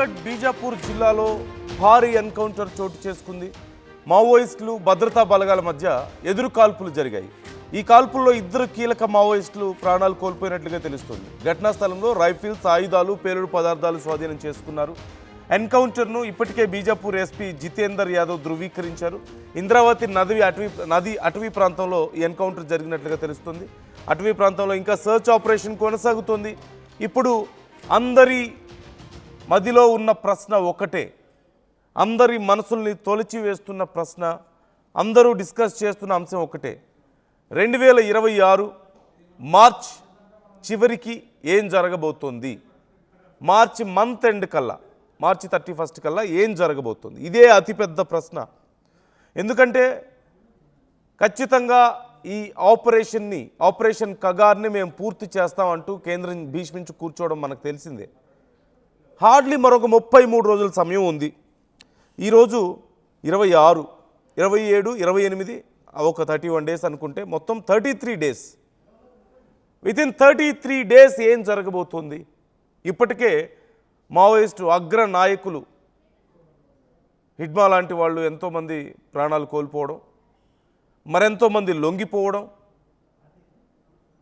ఛత్తీస్గఢ్ బీజాపూర్ జిల్లాలో భారీ ఎన్కౌంటర్ చోటు చేసుకుంది. మావోయిస్టులు భద్రతా బలగాల మధ్య ఎదురు కాల్పులు జరిగాయి. ఈ కాల్పుల్లో ఇద్దరు కీలక మావోయిస్టులు ప్రాణాలు కోల్పోయినట్లుగా తెలుస్తుంది. ఘటనా స్థలంలో రైఫిల్స్, ఆయుధాలు, పేలుడు పదార్థాలు స్వాధీనం చేసుకున్నారు. ఎన్కౌంటర్ను ఇప్పటికే బీజాపూర్ ఎస్పీ జితేందర్ యాదవ్ ధృవీకరించారు. ఇంద్రావతి నది అటవీ ప్రాంతంలో ఈ ఎన్కౌంటర్ జరిగినట్లుగా తెలుస్తుంది. అటవీ ప్రాంతంలో ఇంకా సర్చ్ ఆపరేషన్ కొనసాగుతోంది. ఇప్పుడు అందరి మదిలో ఉన్న ప్రశ్న ఒకటే, అందరి మనసుల్ని తొలిచివేస్తున్న ప్రశ్న, అందరూ డిస్కస్ చేస్తున్న అంశం ఒకటే. 2026 మార్చ్ చివరికి ఏం జరగబోతోంది? మార్చి మంత్ ఎండ్ కల్లా, మార్చి 31 కల్లా ఏం జరగబోతోంది? ఇదే అతిపెద్ద ప్రశ్న. ఎందుకంటే ఖచ్చితంగా ఈ ఆపరేషన్ కగార్ని మేము పూర్తి చేస్తామంటూ కేంద్రం భీష్మించి కూర్చోవడం మనకు తెలిసిందే. హార్డ్లీ మరొక 33 రోజుల సమయం ఉంది. ఈరోజు 26, 27, 28 ఒక 31 డేస్ అనుకుంటే మొత్తం 33 డేస్. వితిన్ 33 డేస్ ఏం జరగబోతుంది? ఇప్పటికే మావోయిస్టు అగ్ర నాయకులు హిడ్మా లాంటి వాళ్ళు ఎంతోమంది ప్రాణాలు కోల్పోవడం, మరెంతోమంది లొంగిపోవడం,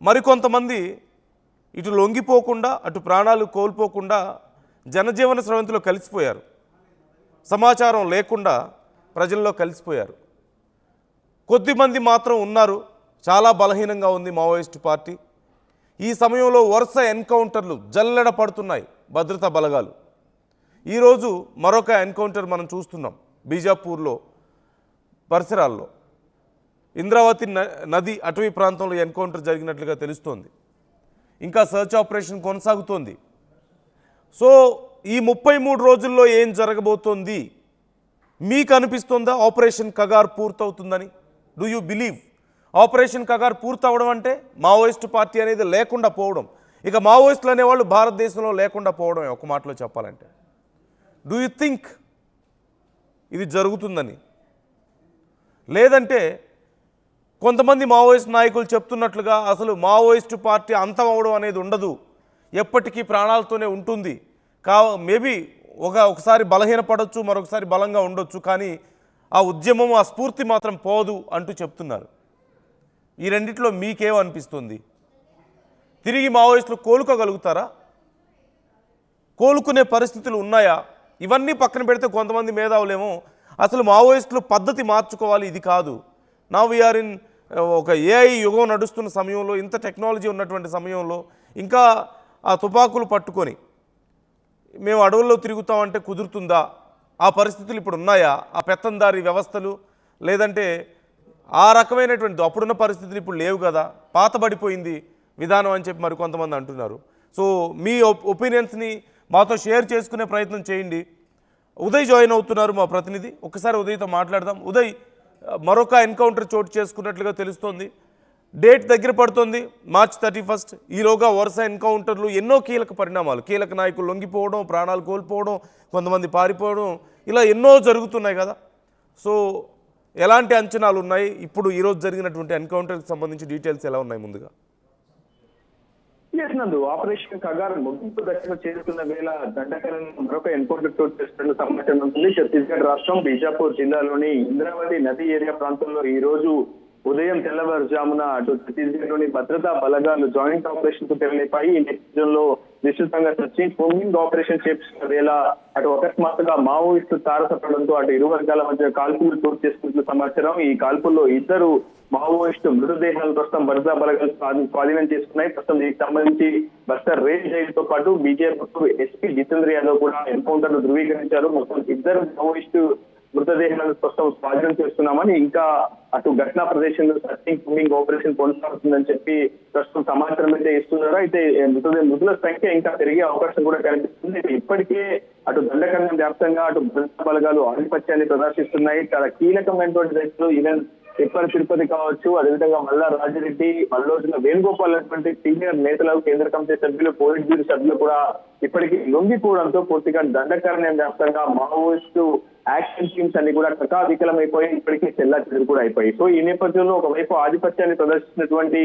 మరికొంతమంది ఇటు లొంగిపోకుండా అటు ప్రాణాలు కోల్పోకుండా జనజీవన స్రవంతిలో కలిసిపోయారు. సమాచారం లేకుండా ప్రజల్లో కలిసిపోయారు. కొద్దిమంది మాత్రం ఉన్నారు. చాలా బలహీనంగా ఉంది మావోయిస్టు పార్టీ. ఈ సమయంలో వరుస ఎన్కౌంటర్లు జల్లెడ పడుతున్నాయి భద్రతా బలగాలు. ఈరోజు మరొక ఎన్కౌంటర్ మనం చూస్తున్నాం బీజాపూర్లో పరిసరాల్లో. ఇంద్రావతి నది అటవీ ప్రాంతంలో ఎన్కౌంటర్ జరిగినట్లుగా తెలుస్తోంది. ఇంకా సర్చ్ ఆపరేషన్ కొనసాగుతోంది. సో ఈ 33 రోజుల్లో ఏం జరగబోతోంది? మీకు అనిపిస్తుందా ఆపరేషన్ కగార్ పూర్తవుతుందని? Do you believe? Operation Kagar పూర్తవడం అంటే మావోయిస్టు పార్టీ అనేది లేకుండా పోవడం. ఇక మావోయిస్టులు అనేవాళ్ళు భారతదేశంలో లేకుండా పోవడమే ఒక మాటలో చెప్పాలంటే. డూ యూ థింక్ ఇది జరుగుతుందని? లేదంటే కొంతమంది మావోయిస్ట్ నాయకులు చెప్తున్నట్లుగా అసలు మావోయిస్టు పార్టీ అంతం అవడం అనేది ఉండదు, ఎప్పటికీ ప్రాణాలతోనే ఉంటుంది. మేబీ ఒకసారి బలహీనపడవచ్చు, మరొకసారి బలంగా ఉండొచ్చు, కానీ ఆ ఉద్యమం, ఆ స్ఫూర్తి మాత్రం పోదు అంటూ చెప్తున్నారు. ఈ రెండిట్లో మీకేమనిపిస్తుంది? తిరిగి మావోయిస్టులు కోలుకోగలుగుతారా? కోలుకునే పరిస్థితులు ఉన్నాయా? ఇవన్నీ పక్కన పెడితే కొంతమంది మేధావులేమో అసలు మావోయిస్టులు పద్ధతి మార్చుకోవాలి, ఇది కాదు. నౌ వీఆర్ ఇన్ ఒక ఏఐ యుగం నడుస్తున్న సమయంలో, ఇంత టెక్నాలజీ ఉన్నటువంటి సమయంలో ఇంకా ఆ తుపాకులు పట్టుకొని మేము అడవుల్లో తిరుగుతామంటే కుదురుతుందా? ఆ పరిస్థితులు ఇప్పుడు ఉన్నాయా? ఆ పెత్తందారీ వ్యవస్థలు, లేదంటే ఆ రకమైనటువంటి అప్పుడున్న పరిస్థితులు ఇప్పుడు లేవు కదా, పాతబడిపోయింది విధానం అని చెప్పి మరికొంతమంది అంటున్నారు. సో మీ ఒపీనియన్స్ని మాతో షేర్ చేసుకునే ప్రయత్నం చేయండి. ఉదయ్ జాయిన్ అవుతున్నారు, మా ప్రతినిధి. ఒకసారి ఉదయ్తో మాట్లాడదాం. ఉదయ్, మరొక ఎన్కౌంటర్ చోటు చేసుకున్నట్లుగా తెలుస్తోంది. డేట్ దగ్గర పడుతుంది, మార్చ్ 31. ఈలోగా వరుస ఎన్కౌంటర్లు, ఎన్నో కీలక పరిణామాలు, కీలక నాయకులు లొంగిపోవడం, ప్రాణాలు కోల్పోవడం, కొంతమంది పారిపోవడం, ఇలా ఎన్నో జరుగుతున్నాయి కదా. సో ఎలాంటి అంచనాలు ఉన్నాయి? ఇప్పుడు ఈరోజు జరిగినటువంటి ఎన్కౌంటర్కి సంబంధించి డీటెయిల్స్ ఎలా ఉన్నాయి? ముందుగా నందు, ఆపరేషన్ కగార్ ముగింపు దశలో చేరుకున్న వేళ దండకరణ మరొక ఎన్కౌంటర్ చోటు చేస్తున్న సమాచారం ఉంటుంది. ఛత్తీస్గఢ్ రాష్ట్రం బీజాపూర్ జిల్లాలోని ఇంద్రావతి నది ఏరియా ప్రాంతంలో ఈ రోజు ఉదయం తెల్లవారుజామున అటు ఛత్తీస్గఢ్ లోని భద్రతా బలగాలు జాయింట్ ఆపరేషన్ కు తెరలేపాయి. ఈ నేపథ్యంలో విస్తృతంగా సర్చింగ్ కోమింగ్ ఆపరేషన్ చేపట్టిన వేళ అటు అకస్మాత్తుగా మావోయిస్టులు తారసపడంతో అటు ఇరు వర్గాల మధ్య కాల్పులు చోటు చేసుకుంటున్న సమాచారం. ఈ కాల్పుల్లో ఇద్దరు మావోయిస్టు మృతదేహాలు ప్రస్తుతం భద్రతా బలగాలు స్వాధీనం చేసుకున్నాయి. ప్రస్తుతం దీనికి సంబంధించి బస్తర్ రేంజ్ జైలుతో పాటు బీజేపీ ఎస్పీ జితేంద్ర యాదవ్ కూడా ఎన్కౌంటర్ ను ధృవీకరించారు. మొత్తం ఇద్దరు మావోయిస్టు మృతదేహాలను ప్రస్తుతం స్వాధీనం చేస్తున్నామని, ఇంకా అటు ఘటనా ప్రదేశంలో సర్చింగ్ కోమింగ్ ఆపరేషన్ కొనసాగుతుందని చెప్పి ప్రస్తుతం సమాచారం అయితే ఇస్తున్నారు. అయితే మృతుల సంఖ్య ఇంకా పెరిగే అవకాశం కూడా కనిపిస్తుంది. ఇప్పటికే అటు దండకరణం వ్యాప్తంగా అటు భద్రతా బలగాలు ఆధిపత్యాన్ని ప్రదర్శిస్తున్నాయి. చాలా కీలకమైనటువంటి రైతులు ఈవెన్ తిప్పర్ తిరుపతి కావచ్చు, అదేవిధంగా మల్లా రాజిరెడ్డి, మల్లోజుల వేణుగోపాల్ అటువంటి సీనియర్ నేతలు, కేంద్ర కమిటీ సభ్యులు, పోలిట్ బ్యూరో సభ్యులు కూడా ఇప్పటికీ లొంగిపోవడంతో పూర్తిగా దండకారణ్యం వ్యాప్తంగా మావోయిస్టు యాక్షన్ టీమ్స్ అన్ని కూడా కకావికలమైపోయి ఇప్పటికీ చెల్లా చెదురు కూడా అయిపోయి. సో ఈ నేపథ్యంలో ఒకవైపు ఆధిపత్యాన్ని ప్రదర్శిస్తున్నటువంటి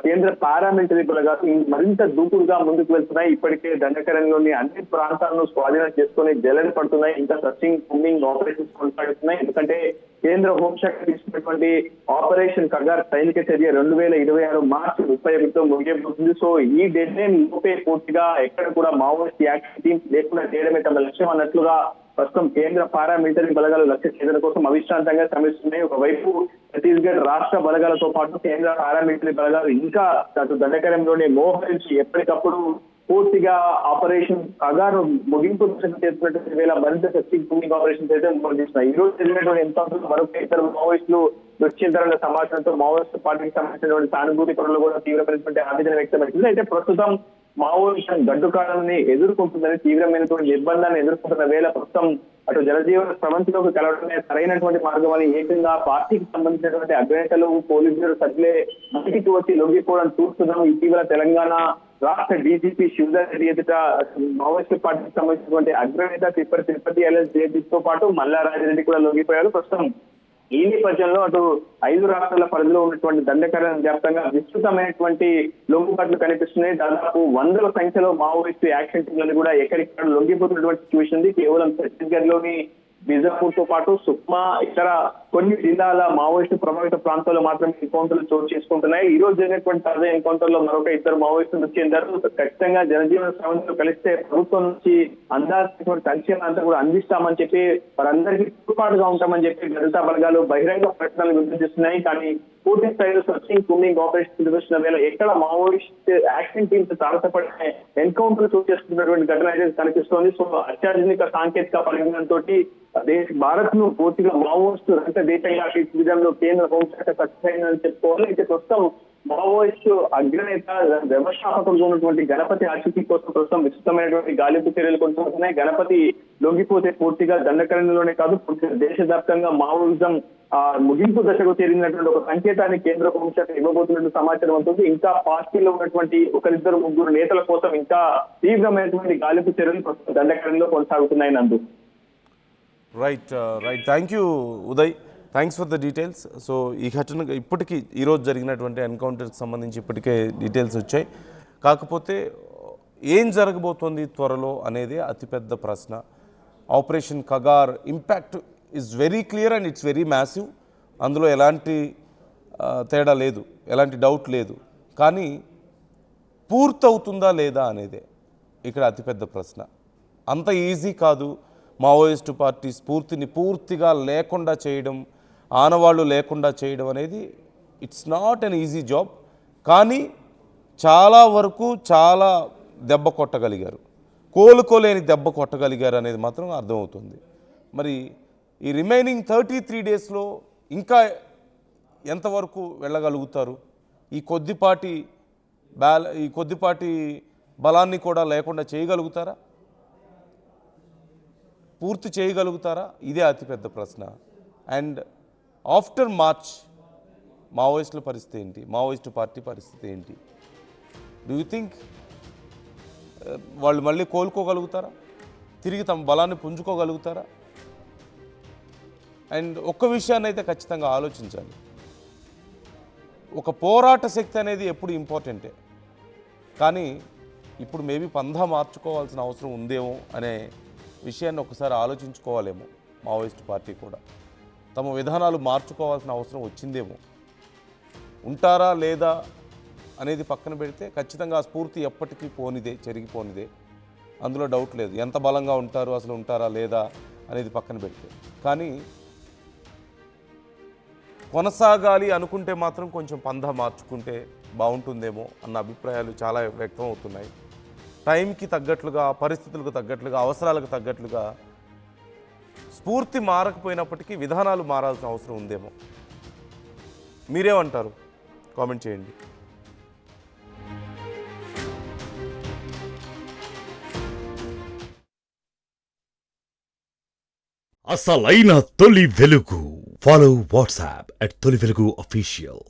కేంద్ర పారామిలిటరీ బలగాలు మరింత దూకుడుగా ముందుకు వెళ్తున్నాయి. ఇప్పటికే దండకరణలోని అన్ని ప్రాంతాలను స్వాధీనం చేసుకుని జల్లెడ పడుతున్నాయి. ఇంకా సర్చింగ్ కూంబింగ్ ఆపరేషన్స్ కొనసాగుతున్నాయి. ఎందుకంటే కేంద్ర హోంశాఖ తీసుకున్నటువంటి ఆపరేషన్ కగార్ సైనిక చర్య 2026 మార్చి 31తో ముగియబోతుంది. సో ఈ డెడ్ లైన్ లోపే పూర్తిగా ఎక్కడ కూడా మావోయిస్ట్ యాక్షన్ టీమ్స్ లేకుండా చేయడమే తమ లక్ష్యం అన్నట్లుగా ప్రస్తుతం కేంద్ర పారామిలిటరీ బలగాలు లక్ష్య ఛేదన కోసం అవిశ్రాంతంగా శ్రమిస్తున్నాయి. ఒకవైపు ఛత్తీస్గఢ్ రాష్ట్ర బలగాలతో పాటు కేంద్ర పారామిలిటరీ బలగాలు ఇంకా అటు దండకరంలోనే మోహరించి ఎప్పటికప్పుడు పూర్తిగా ఆపరేషన్ కగారు ముగింపు చేస్తున్నటువంటి వేళ మరింత శక్తి కూంబింగ్ ఆపరేషన్స్ అయితే మొదలుస్తున్నాయి. ఈ రోజు జరిగినటువంటి ఎన్కౌంటర్ మరొక ఇద్దరు మావోయిస్టులు మృత్యుంతరణ సమాచారంతో మావోయిస్టు పార్టీకి సంబంధించినటువంటి సానుభూతి పనులు కూడా తీవ్రమైనటువంటి ఆవేదన వ్యక్తమవుతుంది. అయితే ప్రస్తుతం మావోయిస్టు గడ్డుకాలాన్ని ఎదుర్కొంటుందని తీవ్రమైనటువంటి నిర్బంధాన్ని ఎదుర్కొంటున్న వేళ ప్రస్తుతం అటు జనజీవన స్రవంతిలోకి కలవడమే సరైనటువంటి మార్గం అని ఏకంగా పార్టీకి సంబంధించినటువంటి అగ్రనేతలు పోలీసులు సభ్యులే బయటికి వచ్చి లొంగిపోవడం చూస్తున్నాం. ఇటీవల తెలంగాణ రాష్ట్ర డీజీపీ శివధర్ రెడ్డి ఎదుట మావోయిస్టు పార్టీకి సంబంధించినటువంటి అగ్రనేత తిరుపతి ఎల్ఎస్ జయదీప్ పాటు మల్లారాజరెడ్డి కూడా లొంగిపోయారు. ప్రస్తుతం ఈ నేపథ్యంలో అటు 5 రాష్ట్రాల పరిధిలో ఉన్నటువంటి దండకరణ వ్యాప్తంగా విస్తృతమైనటువంటి లొంగుబాట్లు కనిపిస్తున్నాయి. దాదాపు 100ల సంఖ్యలో మావోయిస్టు యాక్షన్ టీంలను కూడా ఎక్కడిక్కడ లొంగిపోతున్నటువంటి సిచ్యువేషన్ ఉంది. కేవలం ఛత్తీస్గఢ్ లోని బిజాపూర్ తో పాటు సుక్మా ఇతర కొన్ని జిల్లాల మావోయిస్టు ప్రభావిత ప్రాంతాల్లో మాత్రమే ఎన్కౌంటర్లు చోటు చేసుకుంటున్నాయి. ఈ రోజు జరిగినటువంటి తాజా ఎన్కౌంటర్ లో మరొక ఇద్దరు మావోయిస్టులు మృతి చెందారు. ఖచ్చితంగా జనజీవన స్రవంతిలో కలిస్తే ప్రభుత్వం నుంచి అందాల్సినటువంటి సంక్షేమాంతా కూడా అందిస్తామని చెప్పి వారందరికీ తోడ్పాటుగా ఉంటామని చెప్పి భద్రతా బలగాలు బహిరంగ ప్రకటనలు విడుదల చేస్తున్నాయి. కానీ పూర్తి స్థాయిలో సర్చింగ్ కూంబింగ్ ఆపరేషన్ నిర్వహిస్తున్న వేళ ఎక్కడ మావోయిస్ట్ యాక్షన్ టీమ్స్ తారసపడిన ఎన్కౌంటర్ చోటు చేసుకున్నటువంటి ఘటన అయితే కనిపిస్తోంది. సో అత్యాధునిక సాంకేతిక పరిజ్ఞానంతో భారత్ ను పూర్తిగా మావోయిస్టు రహిత దేశంగా తీర్చిదిద్దడంలో కేంద్ర హోంశాఖ సక్సెస్ అయిందని చెప్పుకోవాలి. అయితే ప్రస్తుతం మావోయిస్టు అగ్రనేత వ్యవస్థాపకులుగా ఉన్నటువంటి గణపతి ఆచూకీ కోసం ప్రస్తుతం విస్తృతమైనటువంటి గాలింపు చర్యలు కొనసాగుతున్నాయి. గణపతి లొంగిపోతే పూర్తిగా దండకరణలోనే కాదు పూర్తిగా దేశవ్యాప్తంగా మావోయిజం ముగింపు దశకు చేరినటువంటి ఒక సంకేతాన్ని కేంద్ర హోంశాఖ ఇవ్వబోతున్నట్టు సమాచారం ఉంటుంది. ఇంకా పార్టీలో ఉన్నటువంటి ఒకరిద్దరు ముగ్గురు నేతల కోసం ఇంకా తీవ్రమైనటువంటి గాలింపు చర్యలు ప్రస్తుతం దండకరణలో కొనసాగుతున్నాయి. నందు right thank you Uday, thanks for the details. So ఈ ఘటన ఇప్పటికీ ఈరోజు జరిగినటువంటి ఎన్కౌంటర్కి సంబంధించి ఇప్పటికే డీటెయిల్స్ వచ్చాయి. కాకపోతే ఏం జరగబోతోంది త్వరలో అనేది అతిపెద్ద ప్రశ్న. Operation Kagar impact is very clear and it's very massive. అందులో ఎలాంటి తేడా లేదు, ఎలాంటి డౌట్ లేదు. కానీ పూర్తవుతుందా లేదా అనేదే ఇక్కడ అతిపెద్ద ప్రశ్న. అంత ఈజీ కాదు మావోయిస్టు పార్టీ స్ఫూర్తిని పూర్తిగా లేకుండా చేయడం, ఆనవాళ్ళు లేకుండా చేయడం అనేది it's not an easy job. కానీ చాలా వరకు చాలా దెబ్బ కొట్టగలిగారు, కోలుకోలేని దెబ్బ కొట్టగలిగారు అనేది మాత్రం అర్థమవుతుంది. మరి ఈ రిమైనింగ్ 33 డేస్లో ఇంకా ఎంతవరకు వెళ్ళగలుగుతారు? ఈ కొద్దిపాటి బలాన్ని కూడా లేకుండా చేయగలుగుతారా? పూర్తి చేయగలుగుతారా? ఇదే అతిపెద్ద ప్రశ్న. అండ్ ఆఫ్టర్ మార్చ్ మావోయిస్టుల పరిస్థితి ఏంటి, మావోయిస్టు పార్టీ పరిస్థితి ఏంటి? డూ యూ థింక్ వాళ్ళు మళ్ళీ కోలుకోగలుగుతారా? తిరిగి తమ బలాన్ని పుంజుకోగలుగుతారా? అండ్ ఒక్క విషయాన్ని అయితే ఖచ్చితంగా ఆలోచించాలి. ఒక పోరాట శక్తి అనేది ఎప్పుడు ఇంపార్టెంటే, కానీ ఇప్పుడు మేబీ పందా మార్చుకోవాల్సిన అవసరం ఉందేమో అనే విషయాన్ని ఒకసారి ఆలోచించుకోవాలేమో. మావోయిస్ట్ పార్టీ కూడా తమ విధానాలు మార్చుకోవాల్సిన అవసరం వచ్చిందేమో. ఉంటారా లేదా అనేది పక్కన పెడితే ఖచ్చితంగా ఆ స్ఫూర్తి ఎప్పటికీ పోనిదే, చెరిగిపోనిదే, అందులో డౌట్ లేదు. ఎంత బలంగా ఉంటారు, అసలు ఉంటారా లేదా అనేది పక్కన పెడితే. కానీ కొనసాగాలి అనుకుంటే మాత్రం కొంచెం పందా మార్చుకుంటే బాగుంటుందేమో అన్న అభిప్రాయాలు చాలా వ్యక్తం అవుతున్నాయి. టైంకి తగ్గట్లుగా, పరిస్థితులకు తగ్గట్లుగా, అవసరాలకు తగ్గట్లుగా స్ఫూర్తి మారకపోయినప్పటికీ విధానాలు మారాల్సిన అవసరం ఉందేమో. మీరేమంటారు? కామెంట్ చేయండి. అసలైన తొలి వెలుగు. ఫాలో వాట్సాప్ @తొలి వెలుగు official.